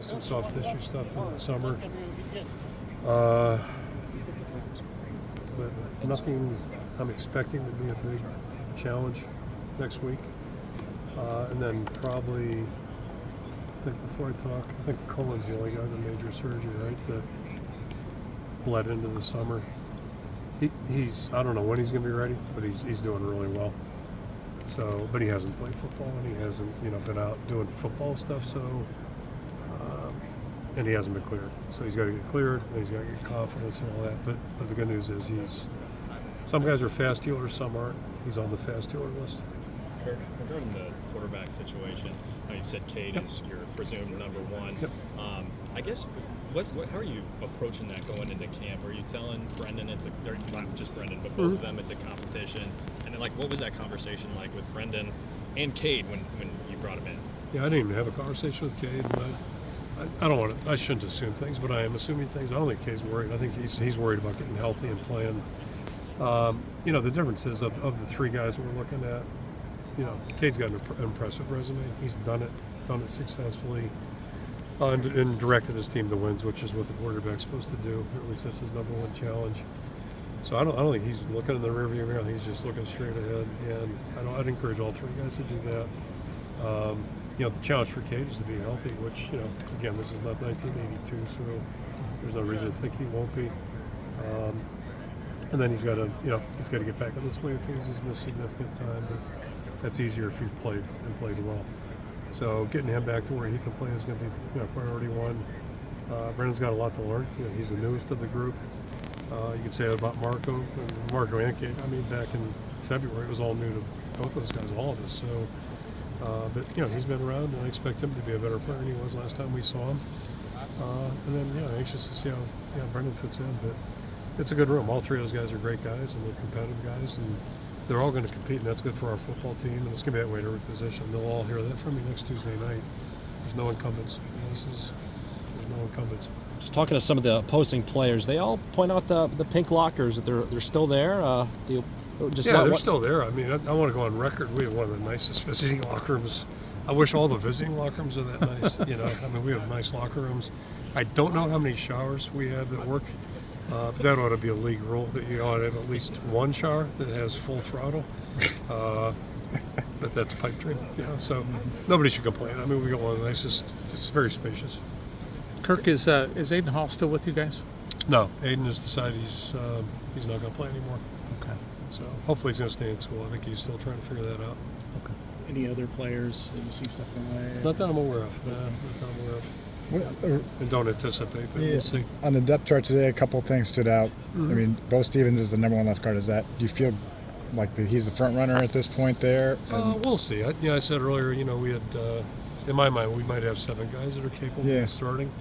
some soft tissue stuff in the summer. But nothing I'm expecting to be a big challenge next week. And then probably, I think before I talk, I think Cohen's the only guy with a major surgery, right, that bled into the summer. He's I don't know when he's going to be ready, but he's doing really well. So, but he hasn't played football and he hasn't, been out doing football stuff. So, and he hasn't been cleared. So he's got to get cleared and he's got to get confidence and all that. But the good news is some guys are fast healers, some aren't. He's on the fast healer list. Kirk, regarding the quarterback situation, you said Cade is your presumed number one. Yep. I guess, how are you approaching that going into camp? Are you telling Brendan or not just Brendan, but both of them it's a competition? And then, what was that conversation like with Brendan and Cade when you brought him in? Yeah, I didn't even have a conversation with Cade. And I shouldn't assume things, but I am assuming things. I don't think Cade's worried. I think he's worried about getting healthy and playing. The difference is of the three guys that we're looking at, Cade's got an impressive resume. He's done it successfully, and directed his team to wins, which is what the quarterback's supposed to do. At least that's his number one challenge. So I don't think he's looking in the rearview mirror. I think he's just looking straight ahead, and I'd encourage all three guys to do that. The challenge for Cade is to be healthy, which again, this is not 1982, so there's no reason to think he won't be. And then he's got to get back in the swing of things. He's missed significant time, but that's easier if you've played well. So getting him back to where he can play is going to be priority one. Brendan's got a lot to learn. He's the newest of the group. You could say that about Marco and Cade. Back in February, it was all new to both those guys, all of us. So, but he's been around, and I expect him to be a better player than he was last time we saw him. And then anxious to see how Brendan fits in. But it's a good room. All three of those guys are great guys, and they're competitive guys, and they're all going to compete, and that's good for our football team, and it's going to be that way to every position. They'll all hear that from me next Tuesday night. There's no incumbents. There's no incumbents. Just talking to some of the opposing players, they all point out the pink lockers, that they're still there. They're still there. I want to go on record. We have one of the nicest visiting locker rooms. I wish all the visiting locker rooms are that nice. We have nice locker rooms. I don't know how many showers we have that work. But that ought to be a league rule that you ought to have at least one shower that has full throttle. But that's pipe dream. So nobody should complain. We got one of the nicest. It's very spacious. Kirk, is Aiden Hall still with you guys? No, Aiden has decided he's not going to play anymore. Okay. So hopefully he's going to stay in school. I think he's still trying to figure that out. Okay. Any other players that you see stepping away? Not that I'm aware of. Not that I'm aware of. And don't anticipate, but we'll see. On the depth chart today, a couple things stood out. Mm-hmm. Bo Stevens is the number one left guard. Do you feel like he's the front runner at this point there? We'll see. I said earlier, we had, in my mind, we might have 7 guys that are capable of starting,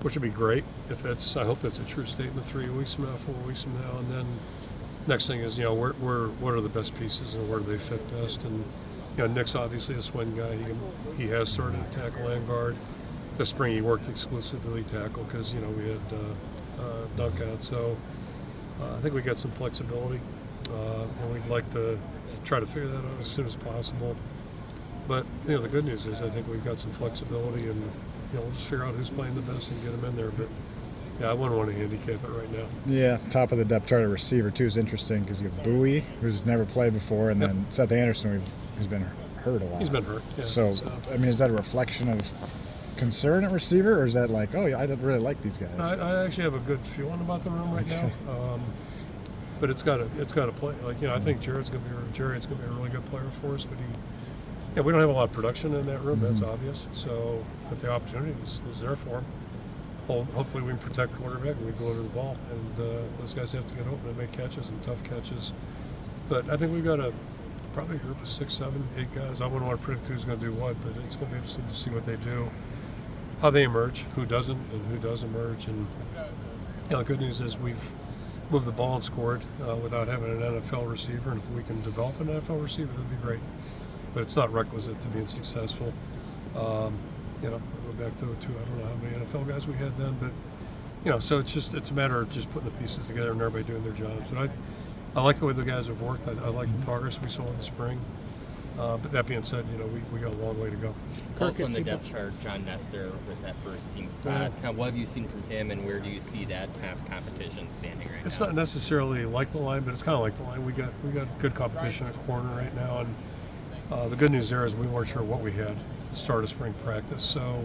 which would be great. I hope that's a true statement 3 weeks from now, 4 weeks from now. And then next thing is, what are the best pieces and where do they fit best? And, Nick's obviously a swing guy. He has started to tackle and guard. This spring he worked exclusively tackle because, we had dunk out. So I think we got some flexibility, and we'd like to try to figure that out as soon as possible. But, the good news is I think we've got some flexibility, and, we'll just figure out who's playing the best and get them in there. But, I wouldn't want to handicap it right now. Yeah, top of the depth chart at receiver, too, is interesting because you have Bowie, who's never played before, and then Seth Anderson, who's been hurt a lot. He's been hurt, yeah. So, is that a reflection of concern at receiver, or is that like, I really like these guys? I actually have a good feeling about the room right now, but it's got to play. I think Jared's going to be a really good player for us, but we don't have a lot of production in that room. That's obvious. So, but the opportunity is there for him. Hopefully, we can protect the quarterback and we deliver the ball. And those guys have to get open and make catches and tough catches. But I think we've got probably a group of 6, 7, 8 guys. I wouldn't want to predict who's going to do what, but it's going to be interesting to see what they do. How they emerge, who doesn't, and who does emerge. And the good news is we've moved the ball and scored without having an NFL receiver. And if we can develop an NFL receiver, that'd be great. But it's not requisite to being successful. I'll go back to 02. I don't know how many NFL guys we had then, but so it's a matter of just putting the pieces together and everybody doing their jobs. But I like the way the guys have worked. I like the progress we saw in the spring. But that being said, we got a long way to go. Also on the depth chart, John Nestor with that first team spot. Kind of what have you seen from him, and where do you see that kind of competition standing right now? It's not necessarily like the line, but it's kind of like the line. We got good competition at corner right now, and the good news there is we weren't sure what we had at the start of spring practice. So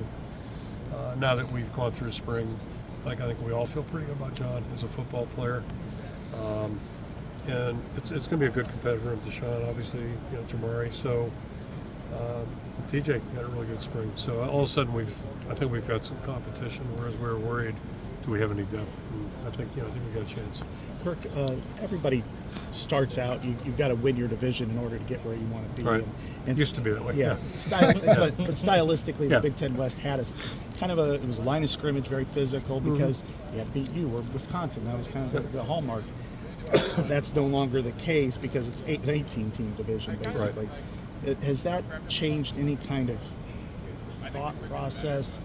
now that we've gone through spring, I think we all feel pretty good about John as a football player. And it's going to be a good competitor of Deshaun, obviously, Jamari. So TJ had a really good spring. So all of a sudden I think we've got some competition, whereas we were worried, do we have any depth? And I think we got a chance. Kirk, everybody starts out, you've got to win your division in order to get where you want to be. Right. And Used to be that way. Yeah. But stylistically, the Big Ten West had it was a line of scrimmage, very physical, because you had to beat you or Wisconsin. That was kind of the hallmark. That's no longer the case because it's an 18-team division, basically. Right. Has that changed any kind of thought process,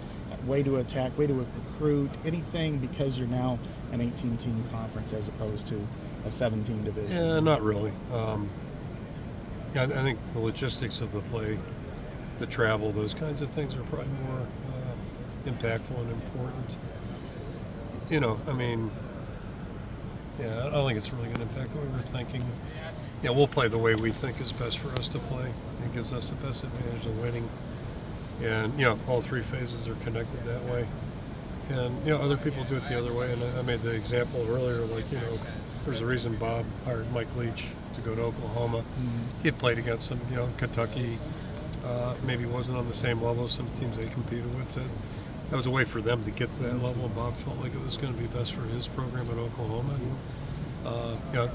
way to attack, way to recruit, anything, because you're now an 18-team conference as opposed to a 17 division? Yeah, not really. I think the logistics of the play, the travel, those kinds of things are probably more impactful and important. I don't think it's really going to impact the way we're thinking. We'll play the way we think is best for us to play. It gives us the best advantage of winning. And, all three phases are connected that way. And, other people do it the other way. And I made the example earlier, there's a reason Bob hired Mike Leach to go to Oklahoma. Mm-hmm. He had played against some, Kentucky, maybe wasn't on the same level as some teams they competed with. That was a way for them to get to that level, and Bob felt like it was going to be best for his program at Oklahoma. And,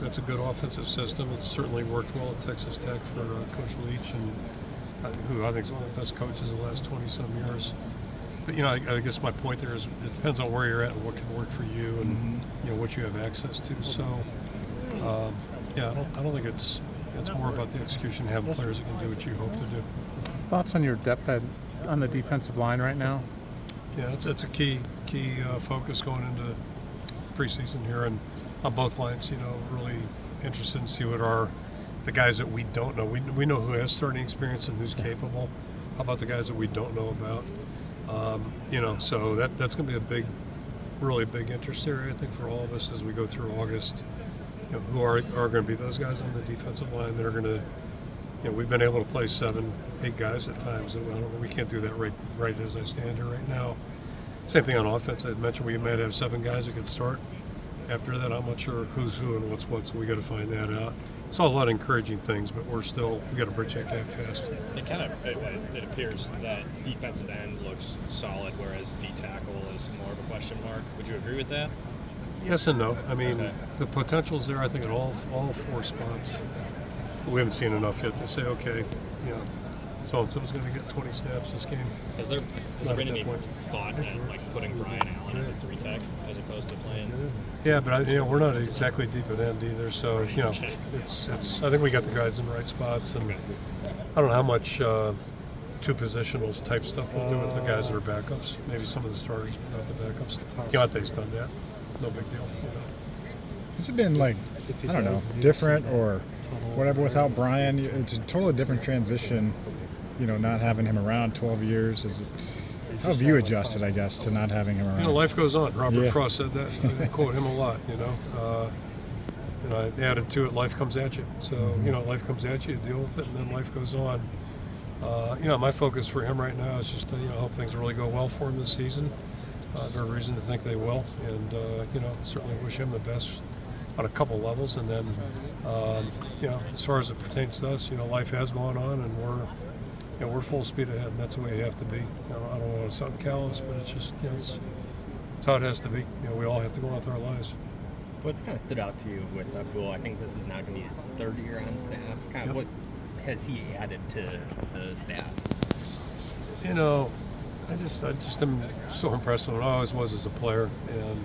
that's a good offensive system. It's certainly worked well at Texas Tech for Coach Leach, and who I think is one of the best coaches of the last 20-some years. But, I guess my point there is it depends on where you're at and what can work for you and, what you have access to. So, I don't think it's more about the execution, having players that can do what you hope to do. Thoughts on your depth on the defensive line right now? Yeah, it's a key focus going into preseason here, and on both lines, really interested to see what are the guys that we don't know. We know who has starting experience and who's capable. How about the guys that we don't know about? So that's going to be a really big interest area, I think, for all of us as we go through August. Who are going to be those guys on the defensive line that are going to, we've been able to play 7, 8 guys at times, and we can't do that right as I stand here right now. Same thing on offense. I mentioned we might have 7 guys that could start. After that, I'm not sure who's who and what's what, so we got to find that out. Saw a lot of encouraging things, but we got to bridge that gap fast. It appears that defensive end looks solid, whereas D tackle is more of a question mark. Would you agree with that? Yes and no. The potential's there, I think, at all 4 spots. We haven't seen enough yet to say, okay, so-and-so's going to get 20 snaps this game. Has there been any thought at putting Brian Allen at the 3 tech as opposed to playing? Yeah, but we're not exactly deep at end either. So it's. I think we got the guys in the right spots, and I don't know how much 2 positionals type stuff we'll do with the guys that are backups. Maybe some of the starters, but not the backups. Keontae's done that. No big deal. Has it been different or whatever without Brian? It's a totally different transition. Not having him around 12 years. How have you adjusted, I guess, to not having him around? Life goes on. Robert Frost said that. I quote him a lot, And I added to it, life comes at you. So, life comes at you, deal with it, and then life goes on. My focus for him right now is just to, hope things really go well for him this season. There's reason to think they will. And, certainly wish him the best on a couple levels. And then, as far as it pertains to us, life has gone on, and we're full speed ahead, and that's the way you have to be. I don't want to sound callous, but it's just, it's how it has to be. We all have to go on with our lives. What's kind of stood out to you with Abdul? I think this is now going to be his 3rd year on staff. What has he added to the staff? I just am so impressed with him. I always was as a player, and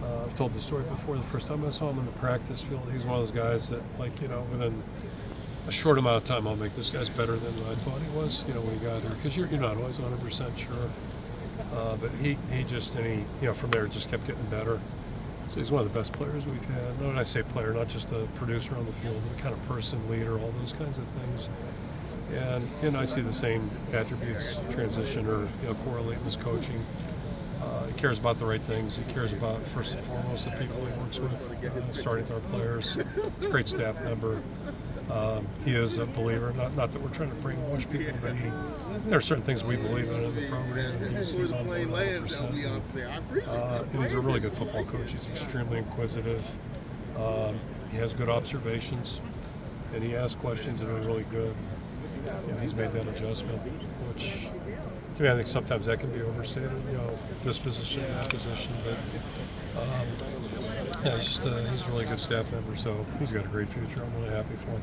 I've told the story before. The first time I saw him in the practice field, he's one of those guys that, within a short amount of time, I'll make this guy's better than I thought he was, when he got here. Because you're not always 100% sure. But he from there just kept getting better. So he's one of the best players we've had. When I say player, not just a producer on the field, but the kind of person, leader, all those kinds of things. And I see the same attributes transition or correlate in his coaching. He cares about the right things. He cares about, first and foremost, the people he works with, starting with our players. Great staff member. He is a believer. Not that we're trying to brainwash people, but there are certain things we believe in the program. And he's on board 100%. And he's a really good football coach. He's extremely inquisitive. He has good observations, and he asks questions that are really good. And he's made that adjustment, which to me, I think sometimes that can be overstated. This position, that position, but he's a really good staff member. So he's got a great future. I'm really happy for him.